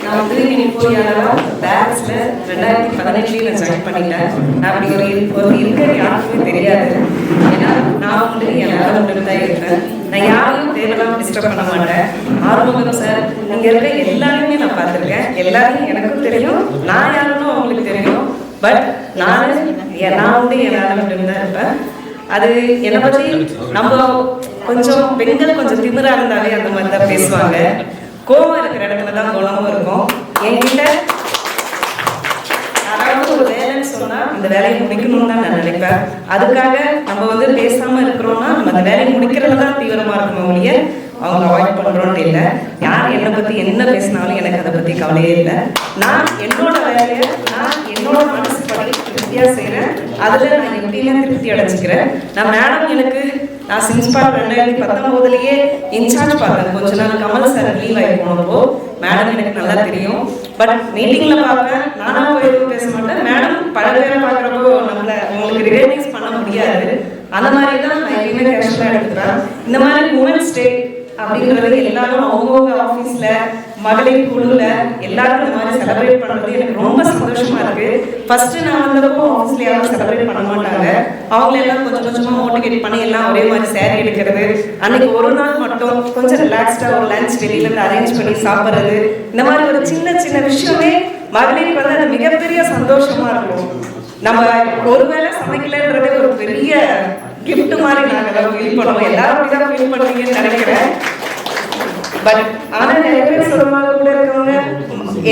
நான் வந்து பொறியாளராக பேரஸில் 2018 நான் ஜாயின் பண்ணிட்டேன். நான் அப்படி ஒரு இருக்கிற யாருக்குமே தெரியாது. ஏன்னா நான் வந்து என் வேலை மட்டும் தான் இருப்பேன். நான் யாரையும் தேவையில்லாம டிஸ்டர்ப் பண்ண மாட்டேன். ஆறுமுகம் சார் இங்கே இருக்க எல்லாருமே நான் பார்த்துருக்கேன். எல்லாரும் எனக்கும் தெரியும், நான் யாருன்னு அவங்களுக்கு தெரியும். பட் நான் வந்து என் வேலை மட்டும் தான் இருப்பேன். அது என்னை பற்றி நம்ம கொஞ்சம் பெண்கள் கொஞ்சம் திமிரா இருந்தாலே அந்த மாதிரி தான் பேசுவாங்க. கோபம் இருக்கிற இடத்துல தான் குணமும் இருக்கும். என்கிட்ட யாராவது ஒரு வேலைன்னு சொன்னா அந்த வேலையை முடிக்கணும்னு தான் நான் நினைப்பேன். அதுக்காக நம்ம வந்து பேசாம இருக்கிறோம்னா நம்ம அந்த வேலையை முடிக்கிறதுல தான் தீவிரமா இருக்கணும் ஒழிய அவங்க அவாய்ட் பண்றோம்னு இல்லை. யார் என்னை பத்தி என்ன பேசினாலும் எனக்கு அதை பத்தி கவலையே இல்லை. நான் என்னோட வேலையை நான் என்னோட மனசு படி திருப்தியா செய்யறேன். அதுல நான் எப்படியுமே திருப்தி அடைச்சிக்கிறேன். நான் மேடம் எனக்கு நான் சின்ஸ்பால் 2019 இன்சார்ஜ் பார்த்தேன். கொஞ்ச நாள் கமல் சார் லீவ் ஆகி போனப்போ மேடம் எனக்கு நல்லா தெரியும். பட் மீட்டிங்ல பார்ப்பேன், நானா போய் எதுவும் பேச மாட்டேன். மேடம் பல பேரை பார்க்குறப்போ நம்மள உங்களுக்கு ரிகனைஸ் பண்ண முடியாது. அந்த மாதிரி தான் நான் எப்பயுமே கேஷுவலாக எடுத்துக்கிறேன். இந்த மாதிரி உமன்ஸ் டே அப்படிங்கிறது எல்லாரும் அவங்கவுங்க ஆஃபீஸில் மகளிர் குழுவில் எல்லாரும் இந்த மாதிரி செலிப்ரேட் பண்ணுறது எனக்கு ரொம்ப சந்தோஷமா இருக்கு. ஃபர்ஸ்ட் நான் வந்தப்போ ஆஃபீஸ்ல யாரும் செலிப்ரேட் பண்ண மாட்டாங்க. அவங்கள எல்லாம் கொஞ்சம் கொஞ்சமாக மோட்டிவேட் பண்ணி எல்லாம் ஒரே மாதிரி சேரீ எடுக்கிறது, அன்னைக்கு ஒரு நாள் மட்டும் கொஞ்சம் ரிலாக்ஸ்டா ஒரு லஞ்ச் வெளியிலேருந்து அரேஞ்ச் பண்ணி சாப்பிட்றது, இந்த மாதிரி ஒரு சின்ன சின்ன விஷயமே மகளிருக்கு வந்து அது மிகப்பெரிய சந்தோஷமா இருக்கும். நம்ம ஒருவேளை சமைக்கலன்றதே ஒரு பெரிய கிஃப்ட் மாதிரி நாங்கள் ஃபீல் பண்ணுவோம். எல்லாரும் அப்படிதான் ஃபீல் பண்ணுவீங்கன்னு நினைக்கிறேன். பட் ஆனா நிறைய பேர் சொல்லுவாங்க கூட இருக்கவங்க,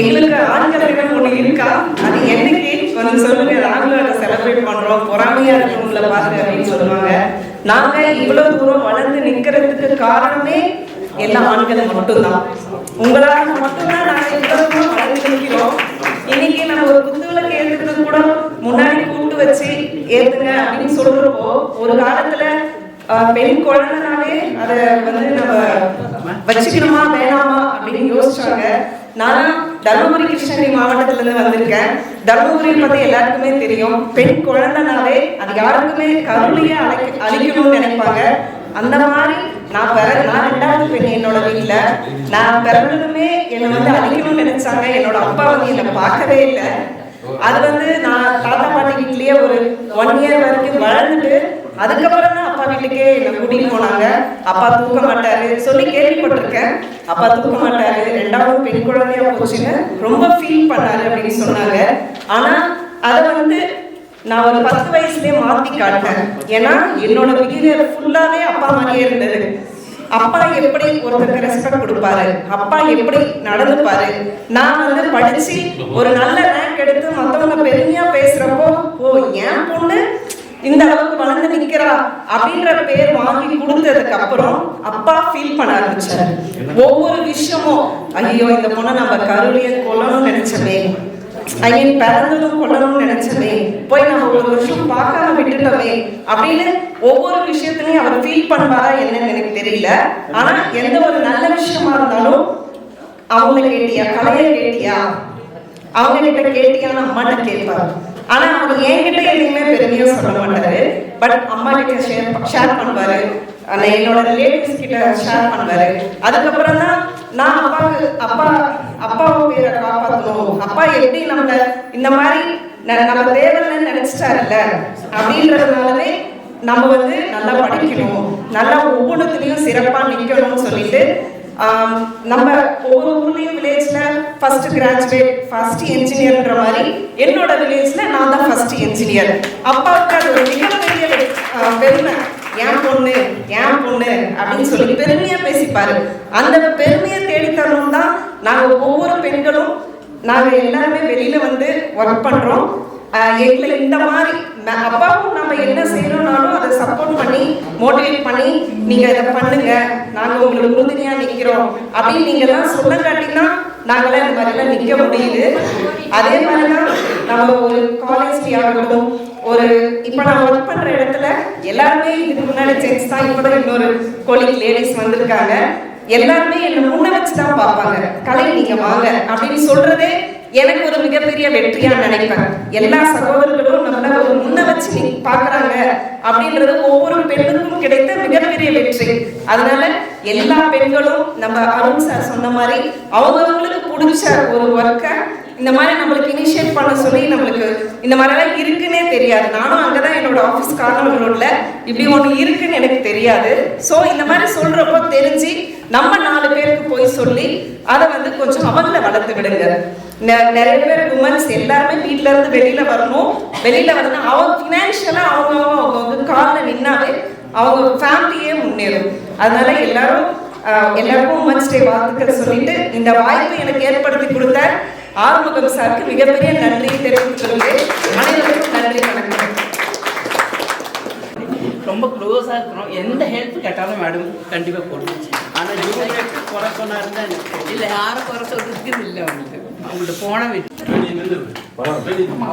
எங்களுக்கு ஆண்களிடம் ஒண்ணு இருக்கா, அது என்னைக்கு கொஞ்சம் சொல்லுங்க, நாங்களும் அதை செலிப்ரேட் பண்றோம், பொறாமையா இருக்கவங்கள பார்த்து அப்படின்னு சொல்லுவாங்க. நாங்க இவ்வளவு தூரம் வளர்ந்து நிக்கிறதுக்கு காரணமே எல்லா ஆண்களும் மட்டும்தான். உங்களால மட்டும்தான் நாங்க இவ்வளவு தூரம் வளர்ந்து நிற்கிறோம். இன்னைக்கு நம்ம ஒரு குத்துவிளக்கு ஏத்துறது கூட முன்னாடி கூப்பிட்டு வச்சு ஏத்துங்க அப்படின்னு சொல்றப்போ, ஒரு காலத்துல பெண் குழந்தைனாலே அதை வந்து நம்ம வச்சுக்கணுமா வேணாமா அப்படின்னு யோசிச்சாங்க. நான் தர்மபுரி கிருஷ்ணகிரி மாவட்டத்துல இருந்து வந்திருக்கேன். தர்மபுரியை பத்தி எல்லாருக்குமே தெரியும். பெண் குழந்தைனாலே அது யாருக்குமே கருளையே அழிக்கணும்னு நினைப்பாங்க. அந்த மாதிரி நான் 2வது பெண் என்னோட வீட்டுல. நான் பிறந்ததுமே என்னை வந்து அழிக்கணும்னு நினைச்சாங்க. என்னோட அப்பா வந்து என்னை பார்க்கவே இல்லை. அது வந்து நான் தாத்தா பாட்டி வீட்லயே ஒரு 1 இயர் வரைக்கும் வளர்ந்துட்டு அதுக்கப்புறம் தான் அப்பா வீட்டுக்கே என்னை கூட்டிட்டு போனாங்க. அப்பா தூக்க மாட்டாரு சொல்லி கேள்விப்பட்டிருக்கேன். அப்பா தூக்க மாட்டாரு, 2வது பெண் குழந்தையா போச்சுன்னு ரொம்ப ஃபீல் பண்ணாரு அப்படின்னு சொன்னாங்க. ஆனா அதை வந்து நான் ஒரு 10 வயசுலயே மாத்தி காட்டேன். ஏன்னா என்னோட பிஹேவியர் ஃபுல்லாவே அப்பா மாதிரியே இருந்தது. அப்பா எப்படி ஒருத்தருக்கு ரெஸ்பெக்ட் கொடுப்பாரு, அப்பா எப்படி நடந்துப்பாரு. நான் வந்து படிச்சு ஒரு நல்ல ரேங்க் எடுத்து மற்றவங்க பெருமையா பேசுறப்போ, ஓ என் பொண்ணு இந்த அளவுக்கு வளர்ந்து நிக்கிறா அப்படின்ற பேர் வாங்கி கொடுத்ததுக்கு அப்புறம் அப்பா ஃபீல் பண்ண ஆரம்பிச்சாரு. ஒவ்வொரு விஷயமும் ஐயோ இந்த பொண்ணை நம்ம கருளைய கொல்லணும்னு நினைச்சமே, பிறந்ததும் கொள்ளணும்னு நினைச்சமே, போய் நம்ம ஒரு வருஷம் பார்க்காம விட்டுட்டோமே அப்படின்னு ஒவ்வொரு விஷயத்திலையும் அவர் ஃபீல் பண்ணுவாரா என்னன்னு எனக்கு தெரியல. ஆனா எந்த ஒரு நல்ல விஷயமா இருந்தாலும் அவங்க கேட்டியா, கலையை கேட்டியா, அவங்க கிட்ட கேட்டியான்னு அம்மாட்ட கேட்பாரு. ஆனா அவர் என்கிட்ட எதுவுமே பெருமையா சொல்ல மாட்டாரு. பட் அம்மா கிட்ட ஷேர் பண்ணுவாரு, என்னோட ரிலேட்டிவ்ஸ் கிட்ட ஷேர் பண்ணுவாரு. அதுக்கப்புறம் தான் நான் அப்பாவை பேரை காப்பாற்றணும், அப்பா எப்படி நம்மள இந்த மாதிரி நம்ம தேவைன்னு நினைச்சிட்டாருல்ல அப்படின்றதுனாலவே நம்ம வந்து நல்லா படிக்கணும், நல்லா ஒவ்வொன்றுத்துலையும் சிறப்பா நிற்கணும்னு சொல்லிட்டு நம்ம ஒவ்வொரு ஊர்லயும் வில்லேஜ்ல ஃபர்ஸ்ட் கிராஜுவேட், ஃபர்ஸ்ட் என்ஜினியர்ன்ற மாதிரி என்னோட வில்லேஜ்ல நான் தான் ஃபர்ஸ்ட் என்ஜினியர். அப்பாவுக்கு அது ஒரு மிகப்பெரிய பெருமை. என் பொண்ணு அப்படின்னு சொல்லி பெருமையா பேசிப்பாரு. அந்த பெருமையை தேடித்தரணும் தான் நாங்க ஒவ்வொரு பெண்களும் நாங்க எல்லாருமே வெளியில வந்து ஒர்க் பண்றோம். எங்களை இந்த மாதிரி அப்பாவும் நம்ம என்ன செய்யறோம்னாலும் அதை சப்போர்ட் பண்ணி மோட்டிவேட் பண்ணி நீங்க இதை பண்ணுங்க, நாங்க உங்களுக்கு உறுதுணையா நிக்கிறோம் அப்படின்னு நீங்க எல்லாம் சொல்ல காட்டினா நாங்களே இந்த மாதிரிலாம் நிக்க முடியுது. அதே மாதிரிதான் நம்ம ஒரு காலேஜ்லயே ஆகட்டும், ஒரு இப்ப நான் ஒர்க் பண்ற இடத்துல எல்லாருமே இதுக்கு முன்னாடி ஜென்ஸ் தான், இப்பதான் இன்னொரு கோலிக் லேடிஸ் வந்திருக்காங்க. எல்லாருமே என்ன முன்ன வச்சுதான் பார்ப்பாங்க. கலை நீங்க வாங்க அப்படின்னு சொல்றதே எனக்கு ஒரு மிகப்பெரிய வெற்றியா நினைப்பேன். எல்லா சகோதரர்களும் நம்மள ஒரு முன்ன வச்சு பாக்குறாங்க அப்படின்றது ஒவ்வொரு பெண்ணுக்கும் கிடைத்த மிகப்பெரிய வெற்றி. அதனால எல்லா பெண்களும் நம்ம அருண் சார் சொன்ன மாதிரி அவங்களுக்கு பிடிச்ச ஒரு ஒர்க்கை இந்த மாதிரி நம்மளுக்கு இனிஷியேட் பண்ண சொல்லி நம்மளுக்கு இந்த மாதிரிலாம் இருக்குன்னே தெரியாது. நானும் அங்கதான் என்னோட ஆஃபீஸ் கார்னர் ரோட்ல இப்படி ஒன்று இருக்குன்னு எனக்கு தெரியாது. ஸோ இந்த மாதிரி சொல்றப்போ தெரிஞ்சு நம்ம 4 பேருக்கு போய் சொல்லி அதை வந்து கொஞ்சம் அவங்கள வளர்த்து விடுங்க. நிறைய பேர் உமன்ஸ் எல்லாருமே வீட்டுல இருந்து வெளியில வரணும். வெளியில வந்து அவங்க ஃபினான்ஷியலா அவங்க காலில் நின்னாவே அவங்க ஃபேமிலியே முன்னேறும். அதனால எல்லாருக்கும் உமன்ஸ் டே வாழ்த்துக்கள் சொல்லிட்டு இந்த வாய்ப்பு எனக்கு ஏற்படுத்தி கொடுத்த ஆறுமுகம் சாருக்கு மிகப்பெரிய நன்றியை தெரிவித்துக் கொள்கிறேன். அனைவருக்கும் நன்றி, வணக்கம். ரொம்ப க்ளோஸாக இருக்கிறோம். எந்த ஹெல்ப் கேட்டாலும் மேடம் கண்டிப்பாக போடுவோம். ஆனால் ஜூனியருக்கு குறை சொன்னாருன்னு தான் எனக்கு இல்லை, யாரும் குறை சொல்றதுக்கு இல்லை. அவங்கள்ட்ட போன வீட்டு அம்மா